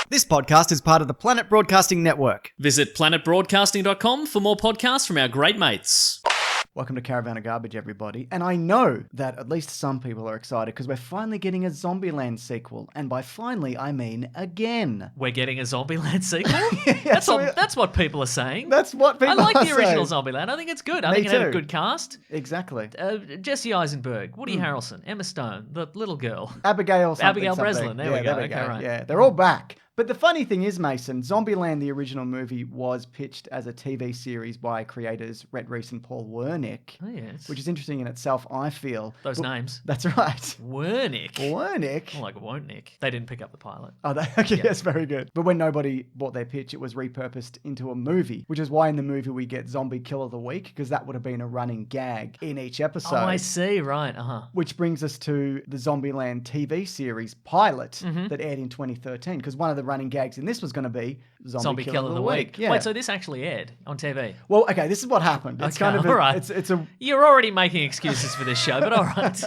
This podcast is part of the Planet Broadcasting Network. Visit planetbroadcasting.com for more podcasts from our great mates. Welcome to Caravan of Garbage, everybody. And I know that at least some people are excited because we're finally getting a Zombieland sequel. And by finally, I mean again. We're getting a Zombieland sequel? Yeah, that's what people are saying. That's what people are saying. I like the original Zombieland. I think it's good. I think it had a good cast. Exactly. Jesse Eisenberg, Woody Harrelson, Emma Stone, the little girl. Abigail Breslin. There we go. Okay, right. Yeah, they're all back. But the funny thing is, Mason, Zombieland, the original movie, was pitched as a TV series by creators Rhett Reese and Paul Wernick. Oh, yes. Which is interesting in itself, I feel. Those names. That's right. Wernick. Wernick. More like Won't-Nick. They didn't pick up the pilot. Oh, okay, yes, very good. But when nobody bought their pitch, it was repurposed into a movie, which is why in the movie we get Zombie Kill of the Week, because that would have been a running gag in each episode. Oh, I see. Right. Which brings us to the Zombieland TV series pilot that aired in 2013, because one of the running gags in this was going to be Zombie Kill of the Week. Yeah. Wait, so this actually aired on TV? Well, okay, this is what happened. It's kind of all right. It's a. You're already making excuses for this show, but all right.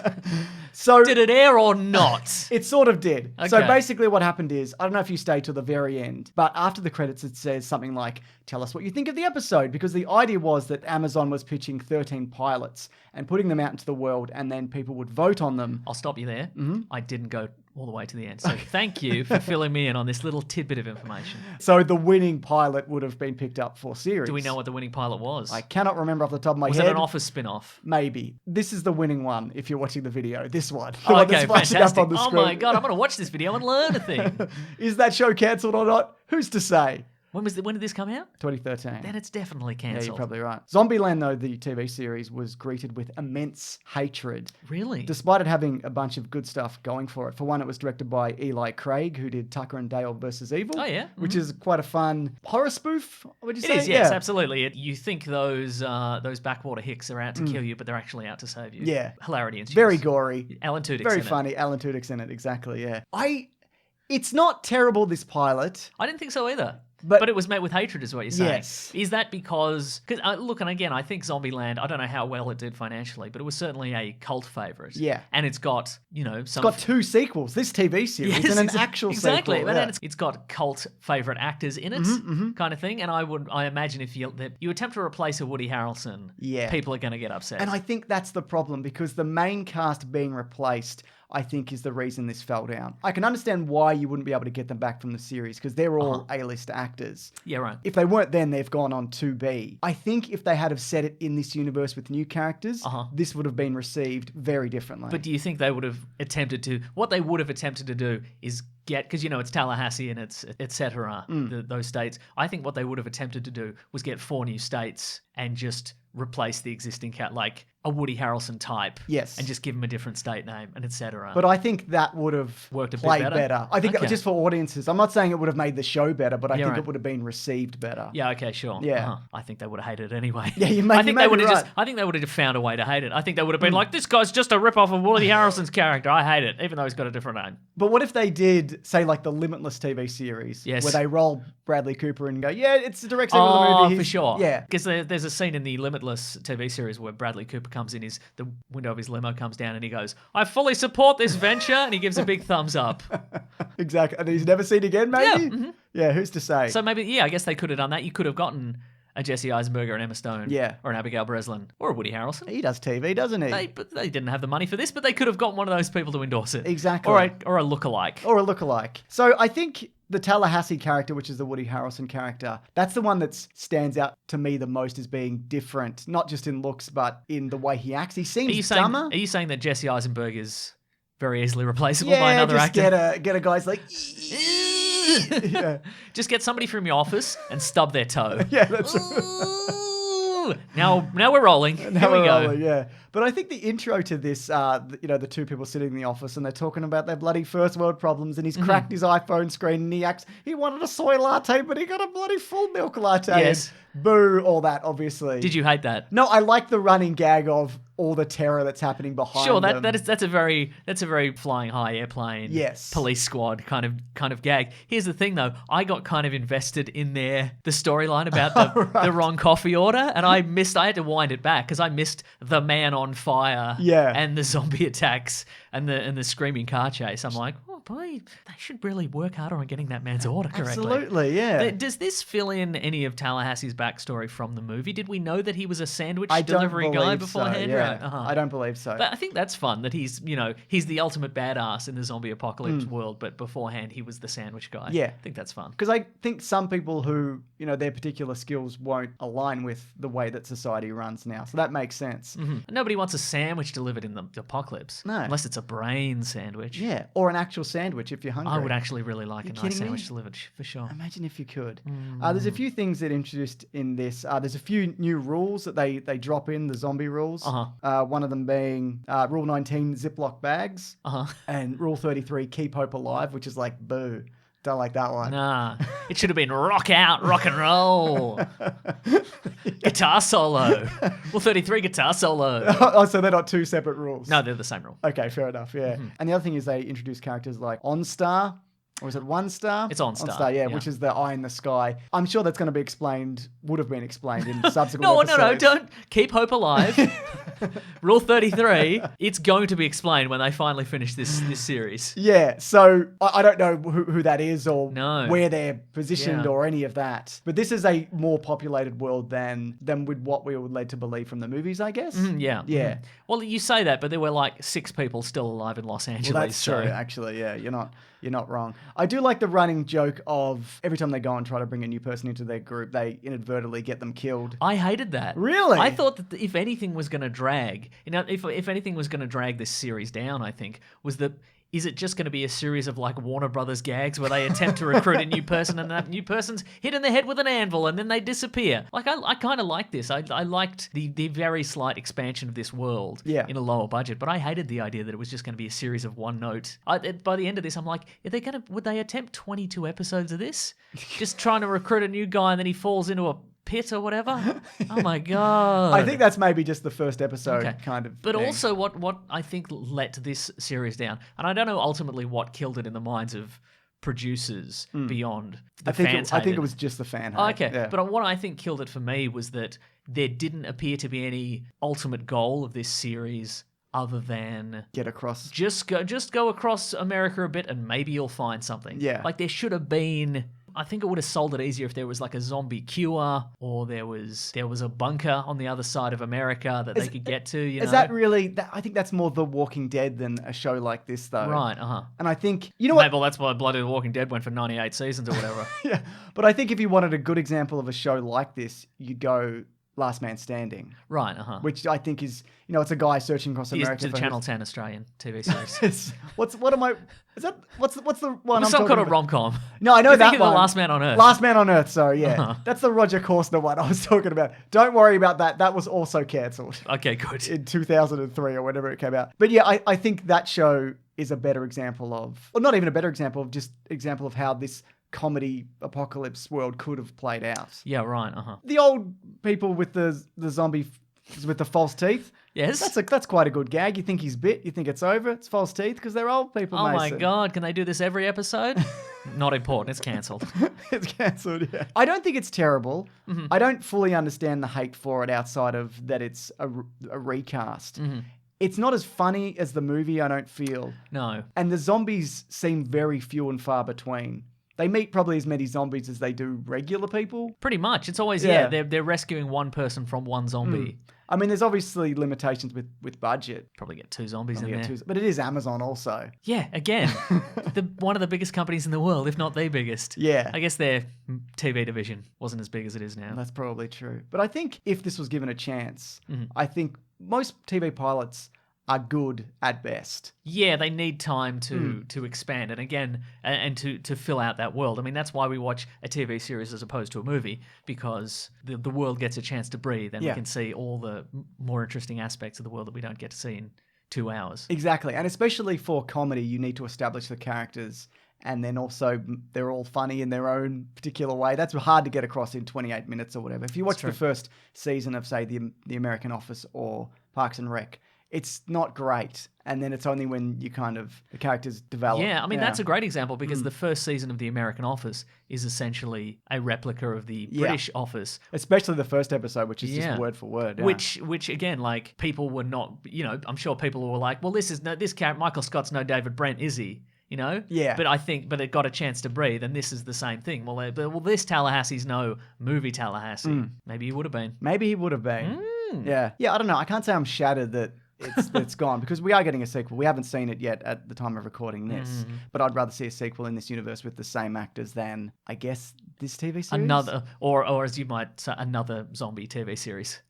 So did it air or not? It sort of did. Okay. So basically what happened is, I don't know if you stay till the very end, but after the credits it says something like, tell us what you think of the episode, because the idea was that Amazon was pitching 13 pilots and putting them out into the world, and then people would vote on them. I'll stop you there. Mm-hmm. I didn't go all the way to the end. So thank you for filling me in on this little tidbit of information. So the winning pilot would have been picked up for series. Do we know what the winning pilot was? I cannot remember off the top of my head. Was it an Office spin-off? Maybe. This is the winning one if you're watching the video. This one. Oh, okay, fantastic. Up on the screen. Oh my God, I'm going to watch this video and learn a thing. Is that show cancelled or not? Who's to say? When did this come out? 2013. Then it's definitely cancelled. Yeah, you're probably right. Zombieland, though, the TV series, was greeted with immense hatred. Really? Despite it having a bunch of good stuff going for it. For one, it was directed by Eli Craig, who did Tucker and Dale vs. Evil. Oh, yeah. Mm-hmm. Which is quite a fun horror spoof, would you say? It is, yes, absolutely. You think those backwater hicks are out to kill you, but they're actually out to save you. Yeah. Hilarity ensues. Very gory. Alan Tudyk's Very in funny. Alan Tudyk's in it, exactly, yeah. It's not terrible, this pilot. I didn't think so either. But it was met with hatred, is what you're saying. Yes. Is that because... look, and again, I think Zombieland, I don't know how well it did financially, but it was certainly a cult favourite. Yeah. And it's got, some... It's got 2 sequels, this TV series, and an actual exactly. sequel. Exactly, it's got cult favourite actors in it, kind of thing. And I imagine if you attempt to replace a Woody Harrelson, people are going to get upset. And I think that's the problem, because the main cast being replaced, I think, is the reason this fell down. I can understand why you wouldn't be able to get them back from the series, because they're all A-list actors. Yeah, right. If they weren't then, they've gone on to be. I think if they had have set it in this universe with new characters, this would have been received very differently. But do you think they would have attempted to... What they would have attempted to do is get... Because, it's Tallahassee and it's et cetera, those states. I think what they would have attempted to do was get 4 new states and just replace the existing like a Woody Harrelson type. Yes. And just give him a different state name and et cetera. But I think that would have worked a played bit better. I think just for audiences. I'm not saying it would have made the show better, but I think it would have been received better. Yeah, okay, sure. Yeah. I think they would have hated it anyway. Yeah, I think they would have found a way to hate it. I think they would have been like, this guy's just a rip-off of Woody Harrelson's character. I hate it, even though he's got a different name. But what if they did, say, like the Limitless TV series, where they roll Bradley Cooper and go, yeah, it's the director of the movie. For sure. Yeah. Because there's a scene in the Limitless TV series where Bradley Cooper comes in, the window of his limo comes down and he goes, I fully support this venture, and he gives a big thumbs up. Exactly. And he's never seen again, maybe? Yeah. Mm-hmm. Yeah, who's to say? So maybe, I guess they could have done that. You could have gotten a Jesse Eisenberg or an Emma Stone. Yeah. Or an Abigail Breslin. Or a Woody Harrelson. He does TV, doesn't he? They didn't have the money for this, but they could have gotten one of those people to endorse it. Exactly. Or a lookalike. Or a lookalike. So I think the Tallahassee character, which is the Woody Harrelson character, that's the one that stands out to me the most as being different, not just in looks, but in the way he acts. He seems dumber. Are you saying that Jesse Eisenberg is very easily replaceable by another actor? Get a guy's like... yeah. Just get somebody from your office and stub their toe. Yeah, that's... Now we're rolling. Here we go. Rolling, yeah. But I think the intro to this, the 2 people sitting in the office and they're talking about their bloody first world problems, and he's cracked his iPhone screen and he wanted a soy latte, but he got a bloody full milk latte. Yes. Boo, all that, obviously. Did you hate that? No, I like the running gag of all the terror that's happening behind them. That's a very flying high airplane, police squad kind of gag. Here's the thing though, I got kind of invested in the storyline about the wrong coffee order, and I had to wind it back because I missed the man on fire and the zombie attacks and the screaming car chase. I'm like, boy, they should really work harder on getting that man's order correctly. Absolutely, yeah. Does this fill in any of Tallahassee's backstory from the movie? Did we know that he was a sandwich I don't delivery guy believe beforehand? so, yeah. Right. Uh-huh. I don't believe so. But I think that's fun that he's the ultimate badass in the zombie apocalypse world, but beforehand he was the sandwich guy. Yeah. I think that's fun. Because I think some people who, their particular skills won't align with the way that society runs now. So that makes sense. Nobody wants a sandwich delivered in the apocalypse. No. Unless it's a brain sandwich. Yeah, or an actual sandwich if you're hungry. I would actually really like a nice kidding me? sandwich delivered, for sure. Imagine if you could. There's a few things that introduced in this. There's a few new rules that they drop in, the zombie rules. One of them being Rule 19, Ziploc bags. And Rule 33, keep hope alive, which is like, boo. Don't like that one. Nah, it should have been rock out, rock and roll. Guitar solo. Well, 33 guitar solo. Oh, so they're not two separate rules? No, they're the same rule. Okay, fair enough, yeah. And the other thing is they introduce characters like OnStar. Or is it One Star? It's OnStar. OnStar, yeah, which is the eye in the sky. I'm sure that's going to be would have been explained in subsequent No, episodes. don't. Keep hope alive. Rule 33, it's going to be explained when they finally finish this series. Yeah, so I don't know who that is or where they're positioned or any of that. But this is a more populated world than with what we were led to believe from the movies, I guess. Yeah. Yeah. Well, you say that, but there were like 6 people still alive in Los Angeles. Well, that's true, actually, yeah. You're not wrong. I do like the running joke of every time they go and try to bring a new person into their group, they inadvertently get them killed. I hated that. Really? I thought that if anything was going to drag, if anything was going to drag this series down, I think, was that is it just going to be a series of like Warner Brothers gags where they attempt to recruit a new person and that new person's hit in the head with an anvil and then they disappear? Like, I kind of like this. I liked the very slight expansion of this world in a lower budget, but I hated the idea that it was just going to be a series of one note. By the end of this, I'm like, would they attempt 22 episodes of this? Just trying to recruit a new guy and then he falls into a pit or whatever? Oh my god. I think that's maybe just the first episode kind of But thing. also what I think let this series down, and I don't know ultimately what killed it in the minds of producers beyond the fans. I think it was just the fan hate. Oh, okay. Yeah. But what I think killed it for me was that there didn't appear to be any ultimate goal of this series other than get across. Just go across America a bit and maybe you'll find something. Yeah. Like there should have been. I think it would have sold it easier if there was like a zombie cure or there was a bunker on the other side of America that they could get to. Is that really? I think that's more The Walking Dead than a show like this, though. Right. And I think what? Well, that's why Bloody The Walking Dead went for 98 seasons or whatever. Yeah, but I think if you wanted a good example of a show like this, you'd go Last Man Standing. Right. Which I think is, it's a guy searching across America. To the Channel 10 Australian TV series. What's the one I'm some talking kind of about? rom-com. No, I know You're that thinking one. of The Last Man on Earth. Last Man on Earth, sorry, yeah. That's the Roger Corstner one I was talking about. Don't worry about that. That was also cancelled. Okay, good. In 2003 or whenever it came out. But yeah, I think that show is a better example of, or not even a better example of, just example of how this comedy apocalypse world could have played out. Yeah, right. The old people with the zombie with the false teeth. Yes. That's quite a good gag. You think he's bit, you think it's over. It's false teeth because they're old people. Oh Mason. my god, can they do this every episode? Not important. It's cancelled. It's cancelled, yeah. I don't think it's terrible. I don't fully understand the hate for it outside of that it's a recast. It's not as funny as the movie, I don't feel. No. And the zombies seem very few and far between. They meet probably as many zombies as they do regular people. Pretty much. It's always, they're rescuing one person from one zombie. I mean, there's obviously limitations with budget. Probably get 2 zombies in there. But it is Amazon also. Yeah, again, one of the biggest companies in the world, if not the biggest. Yeah. I guess their TV division wasn't as big as it is now. That's probably true. But I think if this was given a chance, I think most TV pilots are good at best. Yeah, they need time to expand and again and to fill out that world. I mean, that's why we watch a TV series as opposed to a movie, because the world gets a chance to breathe and we can see all the more interesting aspects of the world that we don't get to see in 2 hours. Exactly. And especially for comedy, you need to establish the characters, and then also they're all funny in their own particular way. That's hard to get across in 28 minutes or whatever. If you watch the first season of, say, the American Office or Parks and Rec, it's not great. And then it's only when the characters develop. Yeah, I mean, that's a great example because the first season of The American Office is essentially a replica of the British Office. Especially the first episode, which is just word for word. Yeah. Which again, like, people were not, I'm sure people were like, well, this character, Michael Scott's no David Brent, is he? you know? Yeah. But it got a chance to breathe, and this is the same thing. Well, this Tallahassee's no movie Tallahassee. Maybe he would have been. Maybe he would have been. Yeah. Yeah, I don't know. I can't say I'm shattered that it's gone, because we are getting a sequel. We haven't seen it yet at the time of recording this, but I'd rather see a sequel in this universe with the same actors than, I guess, this TV series. Another, or as you might say, another zombie TV series.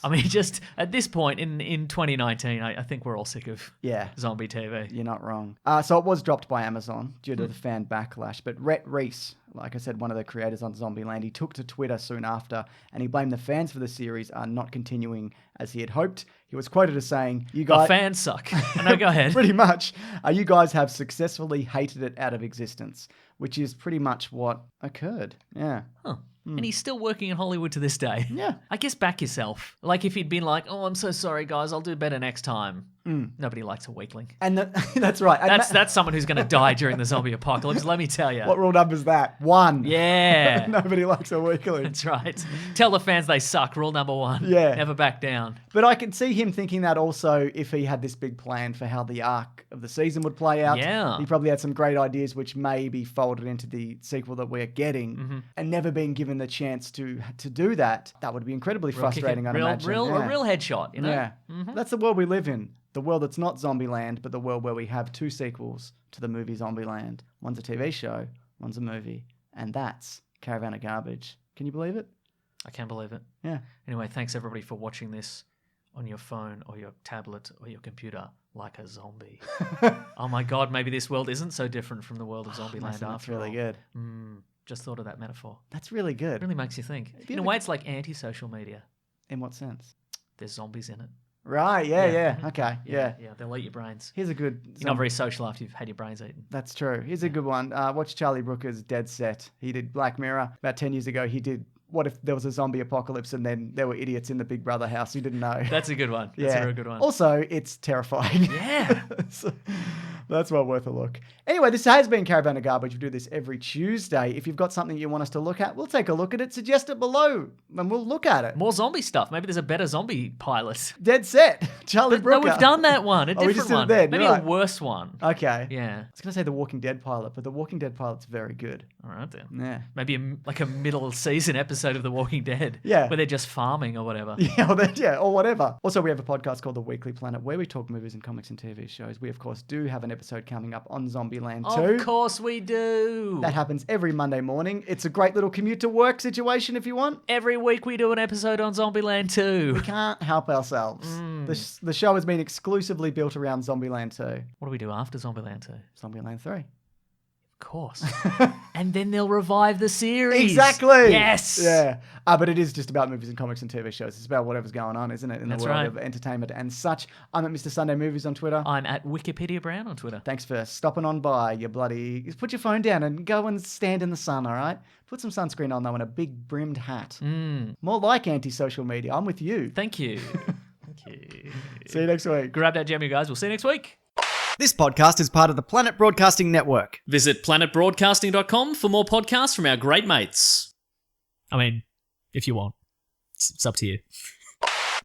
I mean, just at this point in 2019, I think we're all sick of zombie TV. You're not wrong. So it was dropped by Amazon due to the fan backlash, but Rhett Reese, like I said, one of the creators on Zombieland, he took to Twitter soon after, and he blamed the fans for the series not continuing as he had hoped. He was quoted as saying, "You guys, fans suck." No, go ahead. Pretty much. You guys have successfully hated it out of existence, which is pretty much what occurred. Yeah. Huh. And he's still working in Hollywood to this day. Yeah. I guess back yourself. Like if he'd been like, "Oh, I'm so sorry, guys. I'll do better next time." Nobody likes a weakling. And that's right. And that's someone who's going to die during the zombie apocalypse, let me tell you. What rule number is that? 1. Yeah. Nobody likes a weakling. That's right. Tell the fans they suck. Rule number 1. Yeah. Never back down. But I can see him thinking that also if he had this big plan for how the arc of the season would play out. Yeah. He probably had some great ideas which may be folded into the sequel that we're getting, and never being given the chance to do that. That would be incredibly frustrating, I'd imagine. A real headshot, you know? Yeah. That's the world we live in. The world that's not Zombieland, but the world where we have 2 sequels to the movie Zombieland. One's a TV show, one's a movie, and that's Caravan of Garbage. Can you believe it? I can't believe it. Yeah. Anyway, thanks everybody for watching this on your phone or your tablet or your computer like a zombie. Oh my God, maybe this world isn't so different from the world of Zombieland after all. That's really good. Just thought of that metaphor. That's really good. It really makes you think. In a way, it's like anti-social media. In what sense? There's zombies in it. Right, yeah. Okay, yeah. Yeah, they'll eat your brains. Here's a good... You're not very social after you've had your brains eaten. That's true. Here's a good one. Watch Charlie Brooker's Dead Set. He did Black Mirror. About 10 years ago, he did What If There Was a Zombie Apocalypse and then there were idiots in the Big Brother house who didn't know. That's a good one. That's a very good one. Also, it's terrifying. Yeah. So, that's well worth a look. Anyway, this has been Caravan of Garbage. We do this every Tuesday. If you've got something you want us to look at, we'll take a look at it. Suggest it below and we'll look at it. More zombie stuff. Maybe there's a better zombie pilot. Dead Set. Charlie Brooker. No, we've done that one. A different one. Maybe a worse one. Okay. Yeah. I was going to say The Walking Dead pilot, but The Walking Dead pilot's very good. All right then. Yeah. Maybe a middle season episode of The Walking Dead. Yeah. Where they're just farming or whatever. Yeah, or whatever. Also, we have a podcast called The Weekly Planet where we talk movies and comics and TV shows. We, of course, do have an episode coming up on Zombieland 2. Of course we do. That happens every Monday morning. It's a great little commute to work situation if you want. Every week we do an episode on Zombieland 2. We can't help ourselves. The show has been exclusively built around Zombieland 2. What do we do after Zombieland 2? Zombieland 3. Of course. And then they'll revive the series. Exactly. Yes. Yeah. But it is just about movies and comics and TV shows. It's about whatever's going on, isn't it? In the world of entertainment and such. I'm at Mr. Sunday Movies on Twitter. I'm at Wikipedia Brown on Twitter. Thanks for stopping on by, you bloody... Put your phone down and go and stand in the sun, all right? Put some sunscreen on, though, and a big brimmed hat. More like anti-social media. I'm with you. Thank you. Thank you. See you next week. Grab that gem, you guys. We'll see you next week. This podcast is part of the Planet Broadcasting Network. Visit planetbroadcasting.com for more podcasts from our great mates. I mean, if you want. It's up to you.